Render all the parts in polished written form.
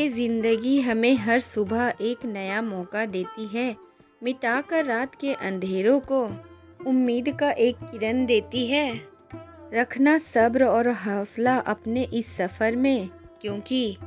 ये ज़िंदगी हमें हर सुबह एक नया मौका देती है, मिटाकर रात के अंधेरों को उम्मीद का एक किरण देती है। रखना सब्र और हौसला अपने इस सफ़र में, क्योंकि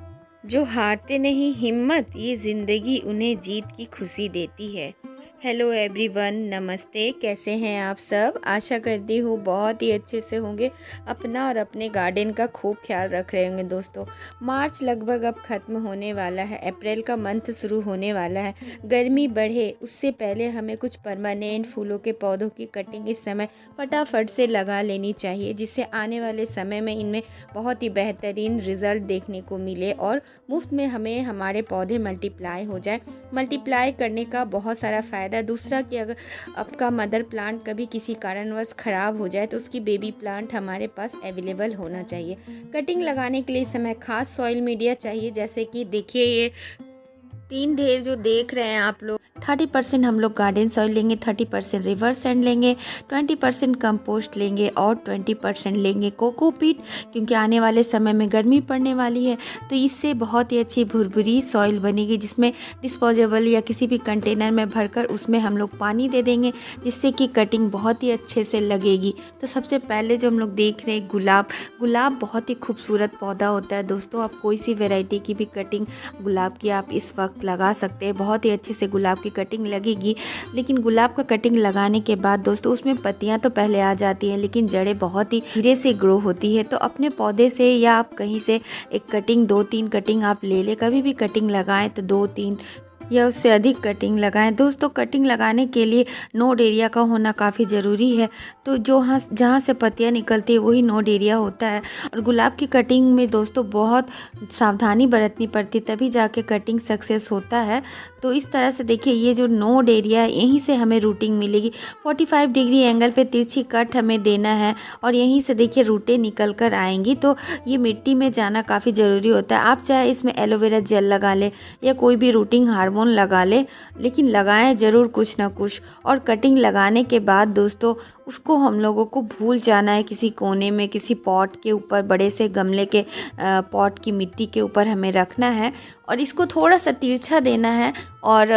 जो हारते नहीं हिम्मत, ये ज़िंदगी उन्हें जीत की खुशी देती है। हेलो एवरीवन, नमस्ते। कैसे हैं आप सब? आशा करती हूँ बहुत ही अच्छे से होंगे। अपना और अपने गार्डन का खूब ख्याल रख रहे होंगे। दोस्तों, मार्च लगभग अब ख़त्म होने वाला है, अप्रैल का मंथ शुरू होने वाला है। गर्मी बढ़े उससे पहले हमें कुछ परमानेंट फूलों के पौधों की कटिंग इस समय फटाफट से लगा लेनी चाहिए, जिससे आने वाले समय में इनमें बहुत ही बेहतरीन रिज़ल्ट देखने को मिले और मुफ्त में हमें हमारे पौधे मल्टीप्लाई हो जाए। मल्टीप्लाई करने का बहुत सारा फ़ायदा। दूसरा कि अगर आपका मदर प्लांट कभी किसी कारणवश ख़राब हो जाए तो उसकी बेबी प्लांट हमारे पास अवेलेबल होना चाहिए। कटिंग लगाने के लिए इस समय खास सॉइल मीडिया चाहिए, जैसे कि देखिए ये 3 ढेर जो देख रहे हैं आप लोग, 30% हम लोग गार्डन सॉइल लेंगे, 30% रिवर सैंड लेंगे, 20% कंपोस्ट लेंगे और 20% लेंगे कोकोपीट, क्योंकि आने वाले समय में गर्मी पड़ने वाली है। तो इससे बहुत ही अच्छी भुरभुरी सॉइल बनेगी, जिसमें डिस्पोजेबल या किसी भी कंटेनर में भरकर उसमें हम लोग पानी दे देंगे, जिससे कि कटिंग बहुत ही अच्छे से लगेगी। तो सबसे पहले जो हम लोग देख रहे हैं गुलाब बहुत ही खूबसूरत पौधा होता है। दोस्तों, आप कोई सी वेराइटी की भी कटिंग गुलाब की आप इस वक्त लगा सकते हैं, बहुत ही अच्छे से गुलाब की कटिंग लगेगी। लेकिन गुलाब का कटिंग लगाने के बाद दोस्तों, उसमें पत्तियां तो पहले आ जाती हैं, लेकिन जड़ें बहुत ही धीरे से ग्रो होती है। तो अपने पौधे से या आप कहीं से एक कटिंग 2-3 कटिंग आप ले लें। कभी भी कटिंग लगाएं तो 2-3 या उससे अधिक कटिंग लगाएं। दोस्तों, कटिंग लगाने के लिए नोड एरिया का होना काफ़ी ज़रूरी है। तो जहाँ से पत्तियाँ निकलती है वही नोड एरिया होता है। और गुलाब की कटिंग में दोस्तों बहुत सावधानी बरतनी पड़ती, तभी जाके कटिंग सक्सेस होता है। तो इस तरह से देखिए, ये जो नोड एरिया है यहीं से हमें रूटिंग मिलेगी। 45 डिग्री एंगल पे तिरछी कट हमें देना है और यहीं से देखिए रूटें निकल कर आएंगी। तो ये मिट्टी में जाना काफ़ी ज़रूरी होता है। आप चाहे इसमें एलोवेरा जेल लगा लें या कोई भी रूटिंग हार्मोन लगा ले, लेकिन लगाएं ज़रूर कुछ ना कुछ। और कटिंग लगाने के बाद दोस्तों, उसको हम लोगों को भूल जाना है किसी कोने में, किसी पॉट के ऊपर, बड़े से गमले के पॉट की मिट्टी के ऊपर हमें रखना है और इसको थोड़ा सा तिरछा देना है। और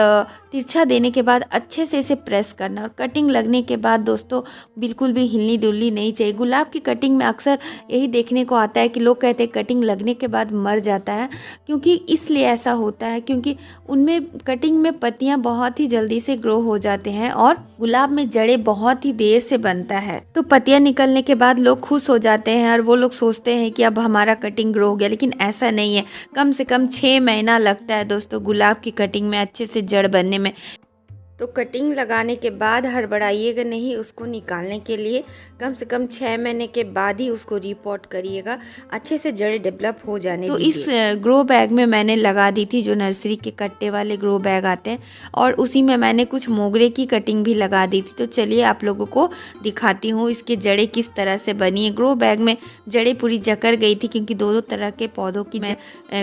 तिरछा देने के बाद अच्छे से इसे प्रेस करना। और कटिंग लगने के बाद दोस्तों बिल्कुल भी हिलनी डुलनी नहीं चाहिए। गुलाब की कटिंग में अक्सर यही देखने को आता है कि लोग कहते हैं कटिंग लगने के बाद मर जाता है, क्योंकि इसलिए ऐसा होता है क्योंकि उनमें कटिंग में पत्तियां बहुत ही जल्दी से ग्रो हो जाते हैं और गुलाब में जड़ें बहुत ही देर से बनता है। तो पत्तियां निकलने के बाद लोग खुश हो जाते हैं और वो लोग सोचते हैं कि अब हमारा कटिंग ग्रो हो गया, लेकिन ऐसा नहीं है। कम से कम 6 महीना लगता है दोस्तों गुलाब की कटिंग में अच्छे से जड़ बनने में। तो कटिंग लगाने के बाद हड़बड़ाइएगा नहीं, उसको निकालने के लिए कम से कम 6 महीने के बाद ही उसको रिपोर्ट करिएगा, अच्छे से जड़ें डेवलप हो जाने तो इस ग्रो बैग में मैंने लगा दी थी, जो नर्सरी के कट्टे वाले ग्रो बैग आते हैं, और उसी में मैंने कुछ मोगरे की कटिंग भी लगा दी थी। तो चलिए आप लोगों को दिखाती हूँ इसकी जड़ें किस तरह से बनी है। ग्रो बैग में जड़ें पूरी जकड़ गई थी, क्योंकि 2 तरह के पौधों की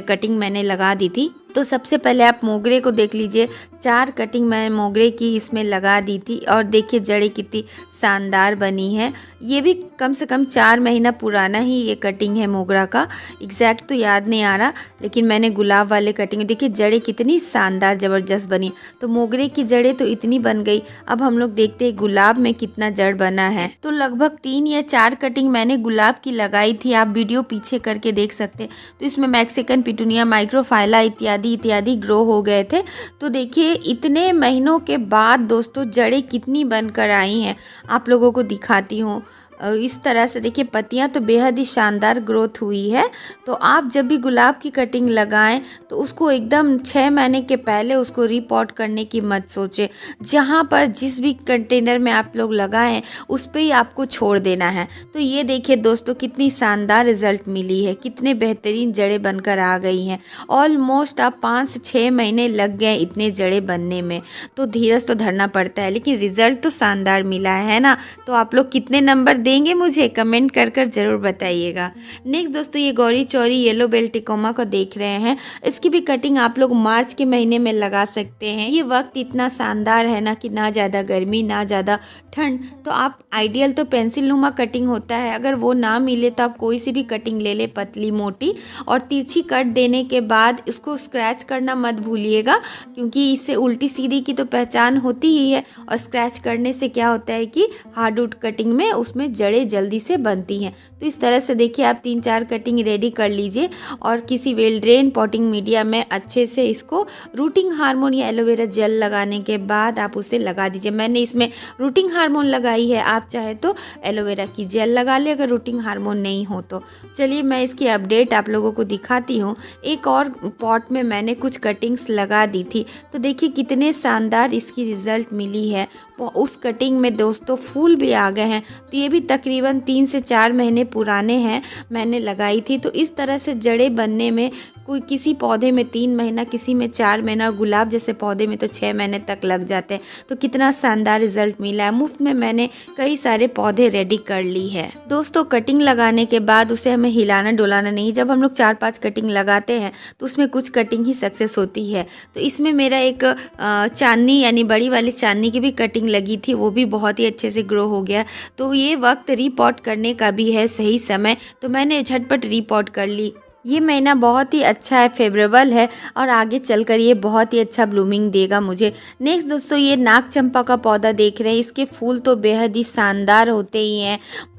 कटिंग मैंने लगा दी थी। तो सबसे पहले आप मोगरे को देख लीजिए, 4 कटिंग मैं मोगरे की इसमें लगा दी थी और देखिए जड़ें कितनी शानदार बनी है। ये भी कम से कम 4 महीना पुराना ही ये कटिंग है मोगरा का, एग्जैक्ट तो याद नहीं आ रहा, लेकिन मैंने गुलाब वाले कटिंग देखिए जड़ें कितनी शानदार ज़बरदस्त बनी। तो मोगरे की जड़ें तो इतनी बन गई। अब हम लोग देखते हैं गुलाब में कितना जड़ बना है। तो लगभग 3 या 4 कटिंग मैंने गुलाब की लगाई थी, आप वीडियो पीछे करके देख सकते हैं। तो इसमें मैक्सिकन पिटूनिया, माइक्रोफाइला इत्यादि ग्रो हो गए थे। तो देखिए इतने महीनों के बाद दोस्तों जड़ें कितनी बनकर आई हैं, आप लोगों को दिखाती हूँ। इस तरह से देखिए पत्तियां तो बेहद ही शानदार ग्रोथ हुई है। तो आप जब भी गुलाब की कटिंग लगाएं तो उसको एकदम 6 महीने के पहले उसको रिपॉट करने की मत सोचें। जहां पर जिस भी कंटेनर में आप लोग लगाएं उस पे ही आपको छोड़ देना है। तो ये देखिए दोस्तों कितनी शानदार रिजल्ट मिली है, कितने बेहतरीन जड़ें बनकर आ गई हैं। ऑलमोस्ट आप 5 से 6 महीने लग गए इतने जड़ें बनने में। तो धीरज तो धरना पड़ता है, लेकिन रिजल्ट तो शानदार मिला है ना। तो आप लोग कितने नंबर देंगे मुझे? कमेंट कर कर ज़रूर बताइएगा। नेक्स्ट दोस्तों ये गौरी चौरी येलो बेल टिकोमा को देख रहे हैं। इसकी भी कटिंग आप लोग मार्च के महीने में लगा सकते हैं। ये वक्त इतना शानदार है ना कि ना ज़्यादा गर्मी ना ज़्यादा ठंड, तो आप आइडियल तो पेंसिल नुमा कटिंग होता है, अगर वो ना मिले तो आप कोई सी भी कटिंग ले ले, पतली मोटी, और तिरछी कट देने के बाद इसको स्क्रैच करना मत भूलिएगा, क्योंकि इससे उल्टी सीधी की तो पहचान होती ही है। और स्क्रैच करने से क्या होता है कि हार्डवुड कटिंग में उसमें जड़ें जल्दी से बनती हैं। तो इस तरह से देखिए आप 3-4 कटिंग रेडी कर लीजिए और किसी वेल ड्रेन पॉटिंग मीडिया में अच्छे से इसको रूटिंग हार्मोन या एलोवेरा जेल लगाने के बाद आप उसे लगा दीजिए। मैंने इसमें रूटिंग हार्मोन लगाई है, आप चाहे तो एलोवेरा की जेल लगा ले अगर रूटिंग हार्मोन नहीं हो तो। चलिए मैं इसकी अपडेट आप लोगों को दिखाती हूँ। एक और पॉट में मैंने कुछ कटिंग्स लगा दी थी, तो देखिए कितने शानदार इसकी रिज़ल्ट मिली है। उस कटिंग में दोस्तों फूल भी आ गए हैं। तो ये भी तकरीबन 3 से 4 महीने पुराने हैं, मैंने लगाई थी। तो इस तरह से जड़ें बनने में कोई किसी पौधे में 3 महीना, किसी में 4 महीना, और गुलाब जैसे पौधे में तो 6 महीने तक लग जाते हैं। तो कितना शानदार रिजल्ट मिला है। मुफ्त में मैंने कई सारे पौधे रेडी कर ली है। दोस्तों कटिंग लगाने के बाद उसे हमें हिलाना डुलाना नहीं। जब हम लोग 4-5 कटिंग लगाते हैं तो उसमें कुछ कटिंग ही सक्सेस होती है। तो इसमें मेरा एक चांदनी यानी बड़ी वाली चांदनी की भी कटिंग लगी थी, वो भी बहुत ही अच्छे से ग्रो हो गया। तो ये वक्त रीपॉट करने का भी है, सही समय, तो मैंने झटपट रीपॉट कर ली। ये महीना बहुत ही अच्छा है, फेवरेबल है, और आगे चलकर ये बहुत ही अच्छा ब्लूमिंग देगा मुझे। नेक्स्ट दोस्तों ये नाग चंपा का पौधा देख रहे हैं। इसके फूल तो बेहद ही शानदार होते ही हैं,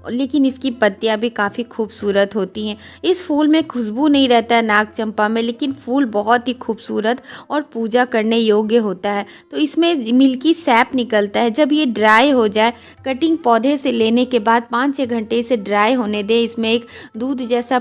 लेकिन इसकी पत्तियां भी काफ़ी खूबसूरत होती हैं। इस फूल में खुशबू नहीं रहता है नाग चंपा में, लेकिन फूल बहुत ही खूबसूरत और पूजा करने योग्य होता है। तो इसमें मिल्की सैप निकलता है। जब ये ड्राई हो जाए, कटिंग पौधे से लेने के बाद 5-6 घंटे इसे ड्राई होने दें। इसमें एक दूध जैसा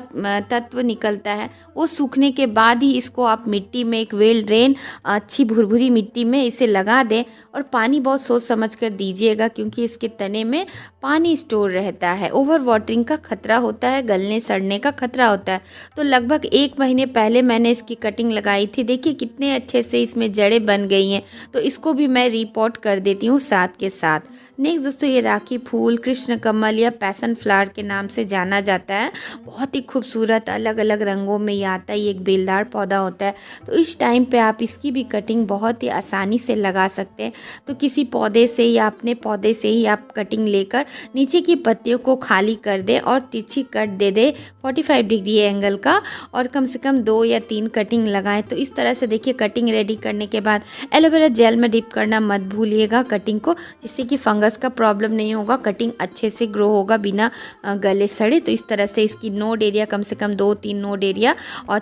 तत्व निकलता है, वो सूखने के बाद ही इसको आप मिट्टी में एक वेल ड्रेन अच्छी भुरभुरी मिट्टी में इसे लगा दें, और पानी बहुत सोच समझ कर दीजिएगा, क्योंकि इसके तने में पानी स्टोर रहता है। ओवर वाटरिंग का खतरा होता है, गलने सड़ने का खतरा होता है। तो लगभग 1 महीने पहले मैंने इसकी कटिंग लगाई थी। देखिए कितने अच्छे से इसमें जड़ें बन गई हैं। तो इसको भी मैं रिपोर्ट कर देती हूँ साथ के साथ। नेक्स्ट दोस्तों ये राखी फूल कृष्ण कमल या पैसन फ्लावर के नाम से जाना जाता है। बहुत ही खूबसूरत अलग अलग रंगों में ये आता है। ये एक बेलदार पौधा होता है। तो इस टाइम पे आप इसकी भी कटिंग बहुत ही आसानी से लगा सकते हैं। तो किसी पौधे से या अपने पौधे से ही आप कटिंग लेकर नीचे की पत्तियों को खाली कर दें और तिरछी कट दे दे 45 डिग्री एंगल का, और कम से कम 2 या 3 कटिंग लगाएं। तो इस तरह से देखिए कटिंग रेडी करने के बाद एलोवेरा जेल में डिप करना मत भूलिएगा कटिंग को, जिससे कि फंगस का प्रॉब्लम नहीं होगा, कटिंग अच्छे से ग्रो होगा बिना गले सड़े। तो इस तरह से इसकी नोड एरिया कम से कम 2-3 नोड एरिया और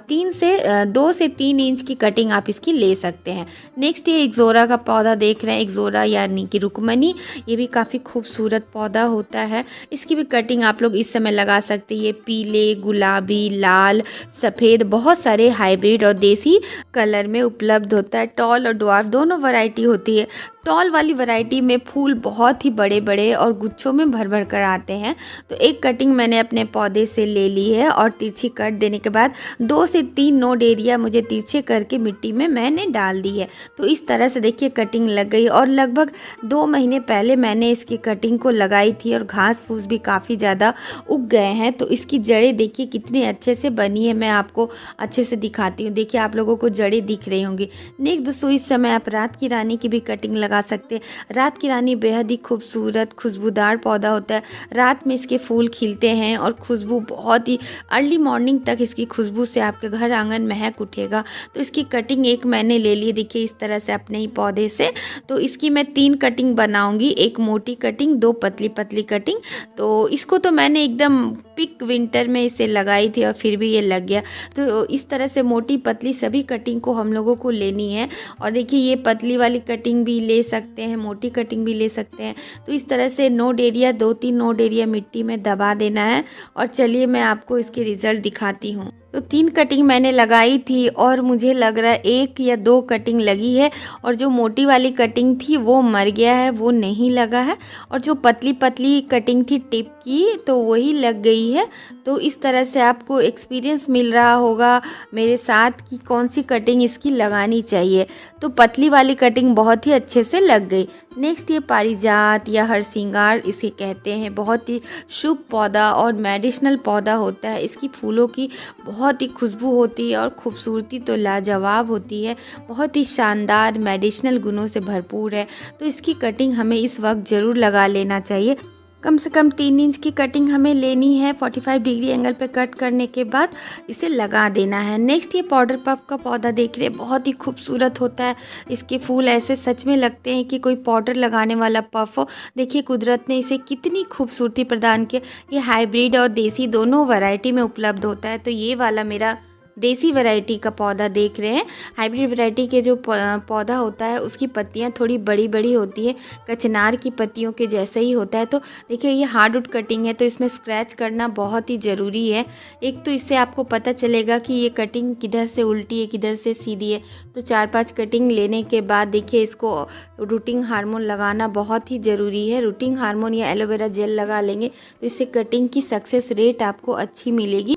2 से 3 इंच की कटिंग आप इसकी ले सकते हैं। नेक्स्ट ये एक्जोरा का पौधा देख रहे हैं। एक्जोरा यानी कि रुकमनी, ये भी काफ़ी खूबसूरत पौधा होता है। इसकी भी कटिंग आप लोग इस समय लगा सकते हैं। ये पीले, गुलाबी, लाल, सफ़ेद, बहुत सारे हाइब्रिड और देसी कलर में उपलब्ध होता है। टॉल और ड्वार्फ दोनों वैरायटी होती है। टॉल वाली वैरायटी में फूल बहुत ही बड़े बड़े और गुच्छों में भर भर कर आते हैं। तो एक कटिंग मैंने अपने पौधे से ले ली है, और तिरछी कट देने के बाद 2 से 3 नोड एरिया मुझे तिरछे करके मिट्टी में मैंने डाल दी है। तो इस तरह से देखिए कटिंग लग गई, और लगभग 2 महीने पहले मैंने इसकी कटिंग को लगाई थी, और घास फूस भी काफ़ी ज़्यादा उग गए हैं। तो इसकी जड़ें देखिए कितनी अच्छे से बनी है। मैं आपको अच्छे से दिखाती हूँ। देखिए आप लोगों को जड़ें दिख रही होंगी। नेक्स्ट दोस्तों इस समय आप रात की रानी की भी कटिंग लगा सकते हैं। रात की रानी बेहद ही खूबसूरत खुशबूदार पौधा होता है। रात में इसके फूल खिलते हैं और खुशबू बहुत ही अर्ली मॉर्निंग तक इसकी खुशबू से आपके घर आंगन महक उठेगा। तो इसकी कटिंग एक मैंने ले ली, देखिए इस तरह से अपने ही पौधे से। तो इसकी मैं 3 कटिंग बनाऊंगी, एक मोटी कटिंग, 2 पतली पतली कटिंग। तो इसको तो मैंने एकदम पिक विंटर में इसे लगाई थी और फिर भी ये लग गया। तो इस तरह से मोटी पतली सभी कटिंग को हम लोगों को लेनी है। और देखिए ये पतली वाली कटिंग भी ले सकते हैं, मोटी कटिंग भी ले सकते हैं। तो इस तरह से नोड एरिया 2-3 नोड एरिया मिट्टी में दबा देना है। और चलिए मैं आपको इसके रिजल्ट दिखाती हूँ। तो 3 कटिंग मैंने लगाई थी और मुझे लग रहा है 1 या 2 कटिंग लगी है, और जो मोटी वाली कटिंग थी वो मर गया है, वो नहीं लगा है, और जो पतली पतली कटिंग थी टिप की तो वही लग गई है। तो इस तरह से आपको एक्सपीरियंस मिल रहा होगा मेरे साथ कि कौन सी कटिंग इसकी लगानी चाहिए। तो पतली वाली कटिंग बहुत ही अच्छे से लग गई। नेक्स्ट ये पारिजात या हरसिंगार इसे कहते हैं, बहुत ही शुभ पौधा और मेडिसिनल पौधा होता है। इसकी फूलों की बहुत ही खुशबू होती है और खूबसूरती तो लाजवाब होती है, बहुत ही शानदार मेडिसिनल गुणों से भरपूर है। तो इसकी कटिंग हमें इस वक्त ज़रूर लगा लेना चाहिए। कम से कम 3 इंच की कटिंग हमें लेनी है। 45 डिग्री एंगल पे कट करने के बाद इसे लगा देना है। नेक्स्ट ये पाउडर पफ का पौधा देख रहे हैं, बहुत ही खूबसूरत होता है। इसके फूल ऐसे सच में लगते हैं कि कोई पाउडर लगाने वाला पफ हो। देखिए कुदरत ने इसे कितनी खूबसूरती प्रदान की। ये हाइब्रिड और देसी दोनों वैरायटी में उपलब्ध होता है। तो ये वाला मेरा देसी वैरायटी का पौधा देख रहे हैं। हाइब्रिड वैरायटी के जो पौधा होता है उसकी पत्तियां थोड़ी बड़ी बड़ी होती है, कचनार की पत्तियों के जैसे ही होता है। तो देखिए ये हार्डवुड कटिंग है तो इसमें स्क्रैच करना बहुत ही ज़रूरी है। एक तो इससे आपको पता चलेगा कि ये कटिंग किधर से उल्टी है किधर से सीधी है। तो 4-5 कटिंग लेने के बाद देखिए इसको रूटिंग हार्मोन लगाना बहुत ही ज़रूरी है। रूटिंग हार्मोन या एलोवेरा जेल लगा लेंगे तो इससे कटिंग की सक्सेस रेट आपको अच्छी मिलेगी।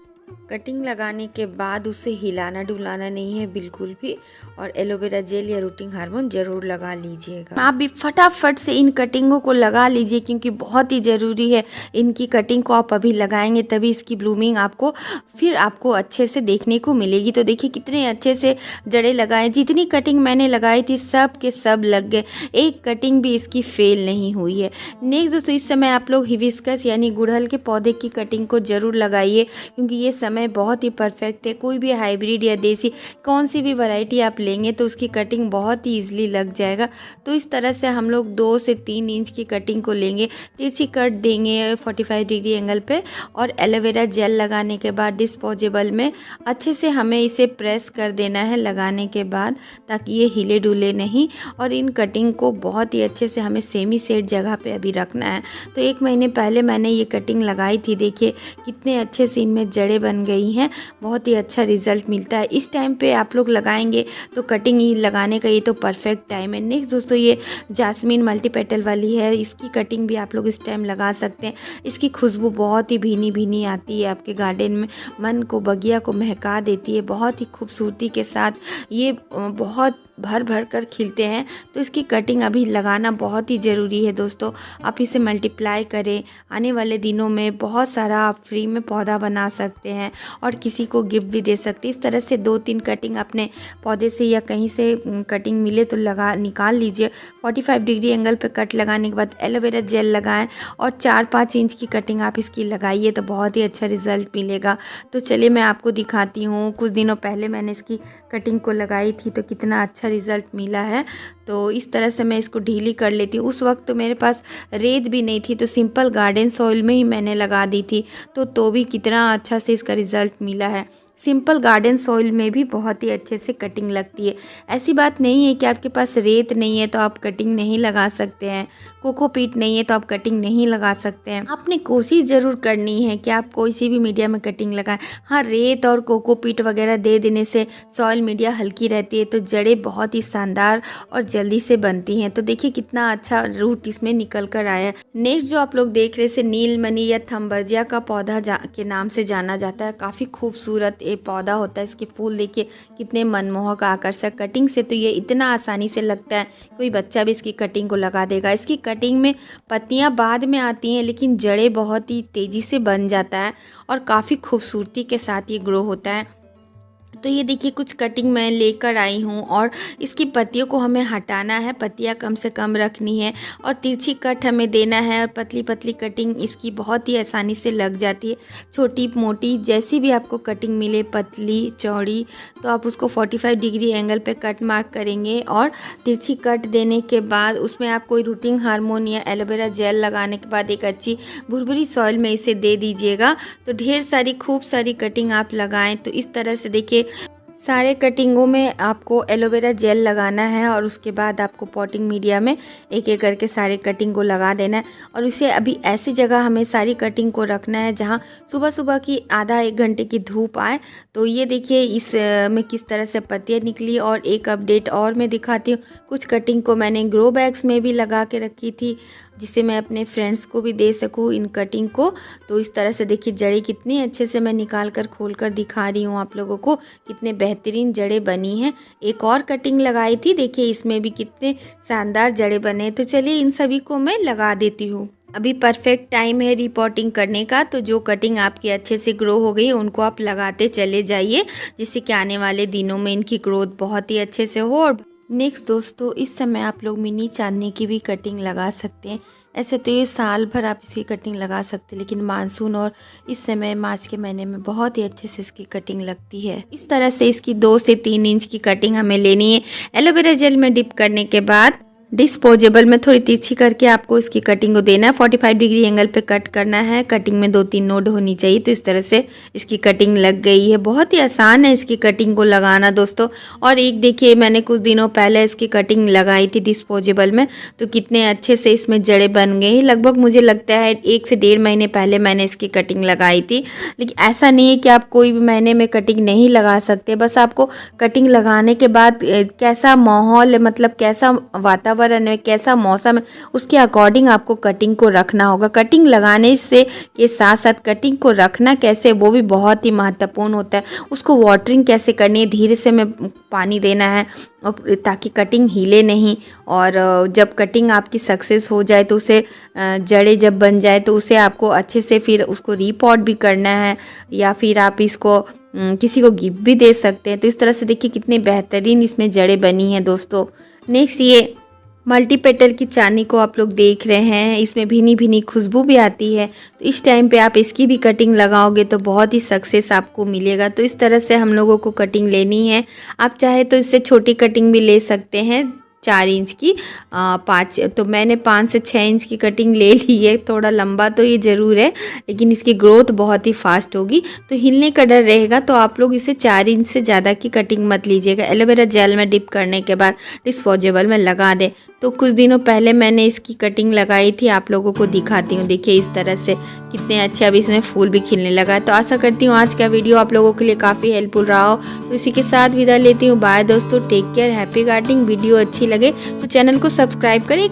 कटिंग लगाने के बाद उसे हिलाना डुलाना नहीं है बिल्कुल भी, और एलोवेरा जेल या रूटिंग हार्मोन ज़रूर लगा लीजिएगा। आप भी फटाफट से इन कटिंगों को लगा लीजिए क्योंकि बहुत ही ज़रूरी है। इनकी कटिंग को आप अभी लगाएंगे तभी इसकी ब्लूमिंग आपको अच्छे से देखने को मिलेगी। तो देखिए कितने अच्छे से जड़ें लगाएं। जितनी कटिंग मैंने लगाई थी सब के सब लग गए, एक कटिंग भी इसकी फेल नहीं हुई है। नेक्स्ट दोस्तों, इस समय आप लोग हिबिस्कस यानी गुड़हल के पौधे की कटिंग को ज़रूर लगाइए क्योंकि ये समय बहुत ही परफेक्ट है। कोई भी हाइब्रिड या देसी कौन सी भी वैरायटी आप लेंगे तो उसकी कटिंग बहुत ही इजीली लग जाएगा। तो इस तरह से हम लोग 2 से 3 इंच की कटिंग को लेंगे, तिरछी कट देंगे 45 डिग्री एंगल पे, और एलोवेरा जेल लगाने के बाद डिस्पोजेबल में अच्छे से हमें इसे प्रेस कर देना है लगाने के बाद, ताकि ये हिले डुले नहीं। और इन कटिंग को बहुत ही अच्छे से हमें सेमी सेट जगह पे अभी रखना है। तो 1 महीने पहले मैंने ये कटिंग लगाई थी, देखिए कितने अच्छे से इनमें जड़ें बन गई हैं, बहुत ही अच्छा रिजल्ट मिलता है। इस टाइम पे आप लोग लगाएंगे तो कटिंग ही लगाने का ये तो परफेक्ट टाइम है। नेक्स्ट दोस्तों, ये जास्मीन मल्टीपेटल वाली है, इसकी कटिंग भी आप लोग इस टाइम लगा सकते हैं। इसकी खुशबू बहुत ही भीनी भीनी आती है, आपके गार्डन में मन को बगिया को महका देती है। बहुत ही खूबसूरती के साथ ये बहुत भर भर कर खिलते हैं। तो इसकी कटिंग अभी लगाना बहुत ही ज़रूरी है दोस्तों। आप इसे मल्टीप्लाई करें, आने वाले दिनों में बहुत सारा आप फ्री में पौधा बना सकते हैं और किसी को गिफ्ट भी दे सकते हैं। इस तरह से 2-3 कटिंग अपने पौधे से या कहीं से कटिंग मिले तो निकाल लीजिए। 45 डिग्री एंगल पे कट लगाने के बाद एलोवेरा जेल लगाएं और 4-5 इंच की कटिंग आप इसकी लगाइए तो बहुत ही अच्छा रिजल्ट मिलेगा। तो चलिए मैं आपको दिखाती हूँ। कुछ दिनों पहले मैंने इसकी कटिंग को लगाई थी तो कितना अच्छा रिजल्ट मिला है। तो इस तरह से मैं इसको ढीली कर लेती हूँ। उस वक्त तो मेरे पास रेत भी नहीं थी तो सिंपल गार्डन सॉइल में ही मैंने लगा दी थी, तो भी कितना अच्छा से इसका रिजल्ट मिला है। सिंपल गार्डन सॉइल में भी बहुत ही अच्छे से कटिंग लगती है। ऐसी बात नहीं है कि आपके पास रेत नहीं है तो आप कटिंग नहीं लगा सकते हैं, कोकोपीट नहीं है तो आप कटिंग नहीं लगा सकते हैं। आपने कोशिश ज़रूर करनी है कि आप कोई सी भी मीडिया में कटिंग लगाएं। हाँ, रेत और कोकोपीट वगैरह दे देने से सॉइल मीडिया हल्की रहती है तो जड़ें बहुत ही शानदार और जल्दी से बनती हैं। तो देखिए कितना अच्छा रूट इसमें निकल कर आया है। नेक्स्ट जो आप लोग देख रहे हैं नीलमणि या थम्बर्जिया का पौधा के नाम से जाना जाता है। काफ़ी खूबसूरत ये पौधा होता है। इसके फूल देखिए कितने मनमोहक आकर्षक, कटिंग से तो ये इतना आसानी से लगता है कोई बच्चा भी इसकी कटिंग को लगा देगा। इसकी कटिंग में पत्तियां बाद में आती हैं लेकिन जड़ें बहुत ही तेज़ी से बन जाता है और काफ़ी खूबसूरती के साथ ये ग्रो होता है। तो ये देखिए कुछ कटिंग मैं लेकर आई हूँ और इसकी पत्तियों को हमें हटाना है, पत्तियाँ कम से कम रखनी है और तिरछी कट हमें देना है। और पतली पतली कटिंग इसकी बहुत ही आसानी से लग जाती है। छोटी मोटी जैसी भी आपको कटिंग मिले, पतली चौड़ी, तो आप उसको 45 डिग्री एंगल पे कट मार्क करेंगे और तिरछी कट देने के बाद उसमें आप कोई रूटिंग हार्मोन या एलोवेरा जेल लगाने के बाद एक अच्छी भुरभुरी सॉइल में इसे दे दीजिएगा। तो ढेर सारी खूब सारी कटिंग आप लगाएं। तो इस तरह से देखिए सारे कटिंगों में आपको एलोवेरा जेल लगाना है और उसके बाद आपको पॉटिंग मीडिया में एक एक करके सारे कटिंग को लगा देना है। और इसे अभी ऐसी जगह हमें सारी कटिंग को रखना है जहां सुबह सुबह की आधा एक घंटे की धूप आए। तो ये देखिए इस में किस तरह से पत्तियाँ निकली। और एक अपडेट और मैं दिखाती हूँ, कुछ कटिंग को मैंने ग्रो बैग्स में भी लगा के रखी थी जिसे मैं अपने फ्रेंड्स को भी दे सकूँ इन कटिंग को। तो इस तरह से देखिए जड़ें कितनी अच्छे से मैं निकाल कर खोल कर दिखा रही हूँ आप लोगों को, कितने बेहतरीन जड़ें बनी हैं। एक और कटिंग लगाई थी, देखिए इसमें भी कितने शानदार जड़ें बने। तो चलिए इन सभी को मैं लगा देती हूँ। अभी परफेक्ट टाइम है रिपोर्टिंग करने का, तो जो कटिंग आपकी अच्छे से ग्रो हो गई उनको आप लगाते चले जाइए, जिससे कि आने वाले दिनों में इनकी ग्रोथ बहुत ही अच्छे से हो। और नेक्स्ट दोस्तों, इस समय आप लोग मिनी चांदनी की भी कटिंग लगा सकते हैं। ऐसे तो ये साल भर आप इसकी कटिंग लगा सकते हैं, लेकिन मानसून और इस समय मार्च के महीने में बहुत ही अच्छे से इसकी कटिंग लगती है। इस तरह से इसकी 2 से 3 इंच की कटिंग हमें लेनी है। एलोवेरा जेल में डिप करने के बाद डिस्पोजेबल में थोड़ी तिरछी करके आपको इसकी कटिंग को देना है। 45 डिग्री एंगल पे कट करना है। कटिंग में 2-3 नोड होनी चाहिए। तो इस तरह से इसकी कटिंग लग गई है। बहुत ही आसान है इसकी कटिंग को लगाना दोस्तों। और एक देखिए मैंने कुछ दिनों पहले इसकी कटिंग लगाई थी डिस्पोजेबल में, तो कितने अच्छे से इसमें जड़ें बन गई। लगभग मुझे लगता है 1 से 1.5 महीने पहले मैंने इसकी कटिंग लगाई थी। लेकिन ऐसा नहीं है कि आप कोई भी महीने में कटिंग नहीं लगा सकते, बस आपको कटिंग लगाने के बाद कैसा माहौल मतलब कैसा वातावरण में कैसा मौसम है उसके अकॉर्डिंग आपको कटिंग को रखना होगा। कटिंग लगाने से के साथ साथ कटिंग को रखना कैसे वो भी बहुत ही महत्वपूर्ण होता है। उसको वाटरिंग कैसे करनी है, धीरे से में पानी देना है ताकि कटिंग हिले नहीं। और जब कटिंग आपकी सक्सेस हो जाए तो उसे जड़ें जब बन जाए तो उसे आपको अच्छे से फिर उसको रीपॉट भी करना है, या फिर आप इसको किसी को गिफ्ट भी दे सकते हैं। तो इस तरह से देखिए कितने बेहतरीन इसमें जड़ें बनी हैं दोस्तों। नेक्स्ट ये मल्टीपेटल की चांदनी को आप लोग देख रहे हैं, इसमें भीनी भीनी खुशबू भी आती है। तो इस टाइम पे आप इसकी भी कटिंग लगाओगे तो बहुत ही सक्सेस आपको मिलेगा। तो इस तरह से हम लोगों को कटिंग लेनी है। आप चाहे तो इससे छोटी कटिंग भी ले सकते हैं 4 इंच की, 5 तो मैंने 5 से 6 इंच की कटिंग ले ली है। थोड़ा लंबा तो ये ज़रूर है, लेकिन इसकी ग्रोथ बहुत ही फास्ट होगी तो हिलने का डर रहेगा। तो आप लोग इसे 4 इंच से ज़्यादा की कटिंग मत लीजिएगा। एलोवेरा जेल में डिप करने के बाद डिस्पोजेबल में लगा दें। तो कुछ दिनों पहले मैंने इसकी कटिंग लगाई थी, आप लोगों को दिखाती हूँ। देखिए इस तरह से कितने अच्छे अभी इसमें फूल भी खिलने लगा है। तो आशा करती हूँ आज का वीडियो आप लोगों के लिए काफ़ी हेल्पफुल रहा हो। तो इसी के साथ विदा लेती हूँ। बाय दोस्तों, take care, happy gardening. Video अच्छी लगे तो चैनल को सब्सक्राइब करें।